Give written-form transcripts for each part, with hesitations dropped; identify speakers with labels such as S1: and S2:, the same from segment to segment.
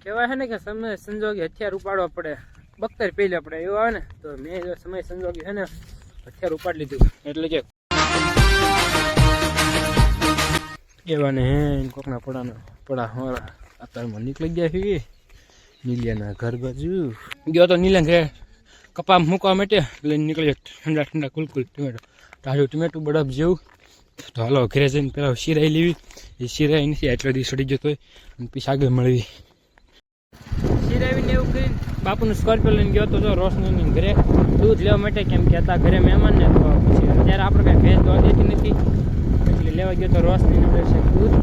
S1: કહેવાય છે ને કે સમય સંજોગે હથિયાર ઉપાડવા પડે, બખ્તર પહેલા પડે એવું આવે ને. તો મેં સમય સંજોગે છે ને હથિયાર ઉપાડી લીધું. એટલે કે એવા ને કોકના પડા હોરા અત્યારમાં નીકળી ગયા છે. નીલિયાના ઘર બાજુ ગયો તો નીલા ઘરે કપા મૂકવા માટે લઈને નીકળી ઠંડા ઠંડા કુલકુલ ટમેટો, તાજું ટમેટું બરફ જેવું. તો હાલો ઘરે જઈને પેલા શિરાઈ લેવી. એ શિરાઈ નથી એટલો દી સડી જતો હોય અને પછી આગળ મળવી. શિરાવીને એવું કરીને બાપુનું સ્કોર્પિયો લઈને ગયો તો રોશનીની ઘરે દૂધ લેવા માટે, કેમ કે હતા ઘરે મહેમાન ને. તો પછી અત્યારે આપણે કાંઈ ભેજ દવા દેતી નથી એટલે લેવા ગયો તો રોશનીને મળે દૂધ.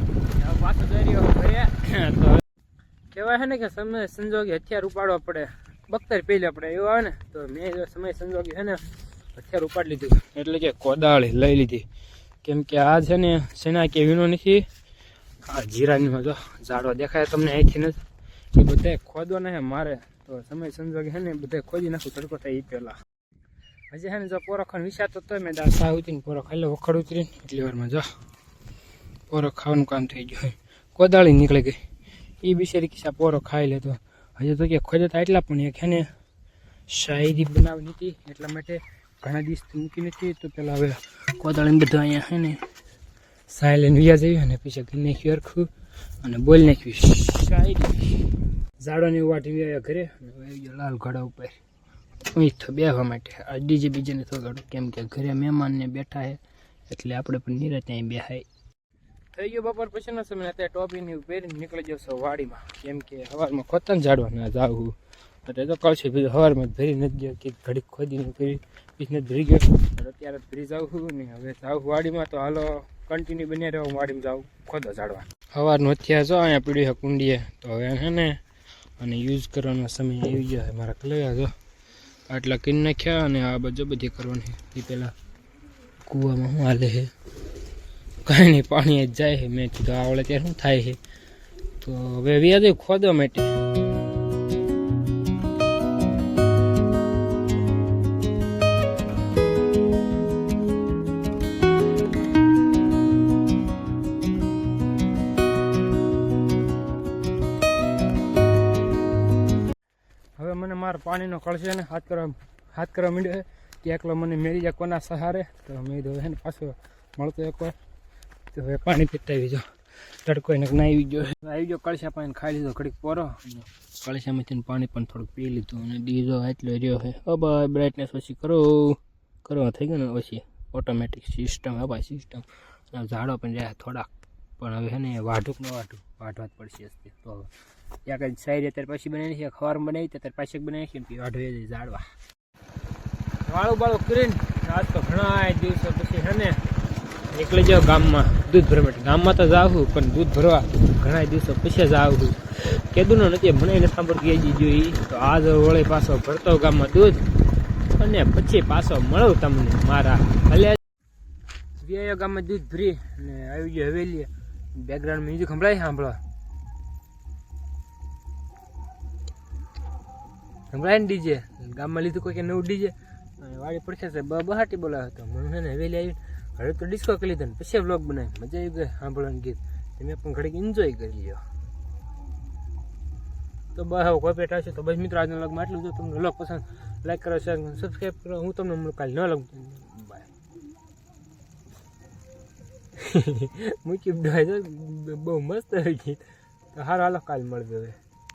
S1: પાછો દરિયો ઘરે તો કહેવાય છે ને કે સમય સંજોગે હથિયાર ઉપાડવા પડે, બખ્તર પહેલા પડે એવું આવે ને. તો મેં સમય સંજોગે છે ને હથિયાર ઉપાડી લીધું. એટલે કે કોદાળી લઈ લીધી, કેમ કે આ છે ને સેના કે વીણો નથી. આ જીરાની ઝાડવા દેખાય તમને અહીંથી નથી, એ બધા ખોદવાના છે મારે. તો સમય સંજોગે છે ને બધા ખોદી નાખું તડકો થાય એ પહેલાં. હજી છે ને જો પોરો ખાવાનું વિચારતો હતો મેં દાળ સા ઉતરીને પોરો ખાઈ લો, વખડ ઉતરીને એટલી વારમાં જો પોરો ખાવાનું કામ થઈ ગયું. કોદાળી નીકળી ગઈ, એ બિચારી કિસ્સા પોરો ખાઈ લેતો. હજી તો કે ખોદતા એટલા પણ એક છે ને શાયરી બનાવી નથી એટલા માટે ઘણા દિવસ મૂકી નથી. તો પેલા હવે કોદાળીને બધા અહીંયા છે ને સાય લઈને વ્યા જઈએ અને પછી ઘી નાખ્યું હરખું અને બોલ નાખ્યું શાયરી. ઝાડોની વાટી વ્યા ઘરે આવી ગયો લાલ ઘોડા ઉપર તો બેહવા માટે. આ ડીજે બીજેને થોગાડું, કેમ કે ઘરે મહેમાનને બેઠા છે એટલે આપણે પણ નિરાતે અહીં બેહાય. થઈ ગયો બપોર પછીનો સમય. અત્યારે ટોપીની પહેરીને નીકળી જશો વાડીમાં, કેમ કે સવારમાં ખોતાને ઝાડવાના જાવું. એટલે તો કળશે બીજું સવારમાં ભરી નથી ગયો કે ઘડીક ખોદીને ફરી પીસને ભરી ગયો. અત્યારે ભરી જાઉં ને હવે જાઉં વાડીમાં. તો હાલો કન્ટિન્યુ બન્યા રહ્યો, વાડીમાં જાઉં ખોદો ઝાડવા. સવારનું હથિયાર જો અહીંયા પીડ્યું છે કુંડીએ. તો હવે છે ને અને યુઝ કરવાનો સમય આવી ગયો છે મારા કલયા. જો આટલા કરી નાખ્યા અને આ બાજુ બધી કરવાની. એ પહેલાં કૂવામાં શું હાલે છે કાંઈ નહીં, પાણી જ જાય છે. મેં કીધું આવડે ત્યારે શું થાય છે. તો હવે વ્યાજ ખોદવા માટે હવે મને મારા પાણીનો કળશે ને હાથ કરવા માંડ્યો કે એકલો મને મેળી જાય કોના સહારે. તો મેં કીધું છે ને પાછો મળતો એકવાર. તો હવે પાણી પીતાવી જાઓ, તડકો એને નાહી ગયો આવી ગયો. કળશા પાણી ખાઈ લીધો ઘડીક પોરો, કળશામાંથી પાણી પણ થોડુંક પી લીધું અને ડીઝો એટલો રહ્યો છે. હવે બ્રાઇટનેસ ઓછી કરો થઈ ગયો ને ઓછી ઓટોમેટિક સિસ્ટમ. હવે સિસ્ટમ ઝાડો પણ રહ્યા થોડાક, પણ હવે છે ને વાઢવા જ પડશે. તો હવે ત્યાં કંઈ સાઈડ અત્યારે પાછી બનાવી છે, ખવારમાં બનાવી ત્યારે પાછી બનાવી છે ને વાઢવે જાય ઝાડવા. વાળું બાળું કરીને આજ તો ઘણા દિવસો પછી છે ને નીકળી જાઓ ગામમાં દૂધ ભરવા માટે. ગામમાં તો જાઉં પણ દૂધ ભરવા ઘણા દિવસો પછી જ આવું. કીધું નથી મને નથી સાંભળતું કે જોઈ. તો આજ વળી પાછો ભરતો ગામમાં દૂધ અને પછી પાછો મળું તમને મારા ભલે વ્યાયો ગામમાં દૂધ ભરી અને આવી ગયો હવેલી. બેકગ્રાઉન્ડ મ્યુઝિક સંભળાય ને ડીજે ગામમાં લીધું કોઈ કે નવું ડીજે વાડી પડશે છે બહાટી બોલાવ્યો હતો. મને છે ને હવેલી આવી હવે તો ડિસ્કો કરી લીધો ને પછી વ્લોગ બનાવી. મજા આવી ગઈ સાંભળવાનું ગીત, તમે પણ ઘડીક એન્જોય કરી લ્યો. તો બસ હવે કોપરેટ આવશે. તો બસ મિત્રો આજના વ્લોગમાં આટલું. જો તમને વ્લોગ પસંદ લાઈક કરો, શેર સબસ્ક્રાઈબ કરો. હું તમને કાલે ન લઉં બાય મૂકી બહુ મસ્ત ગીત. તો હાલો કાલે મળજો હવે.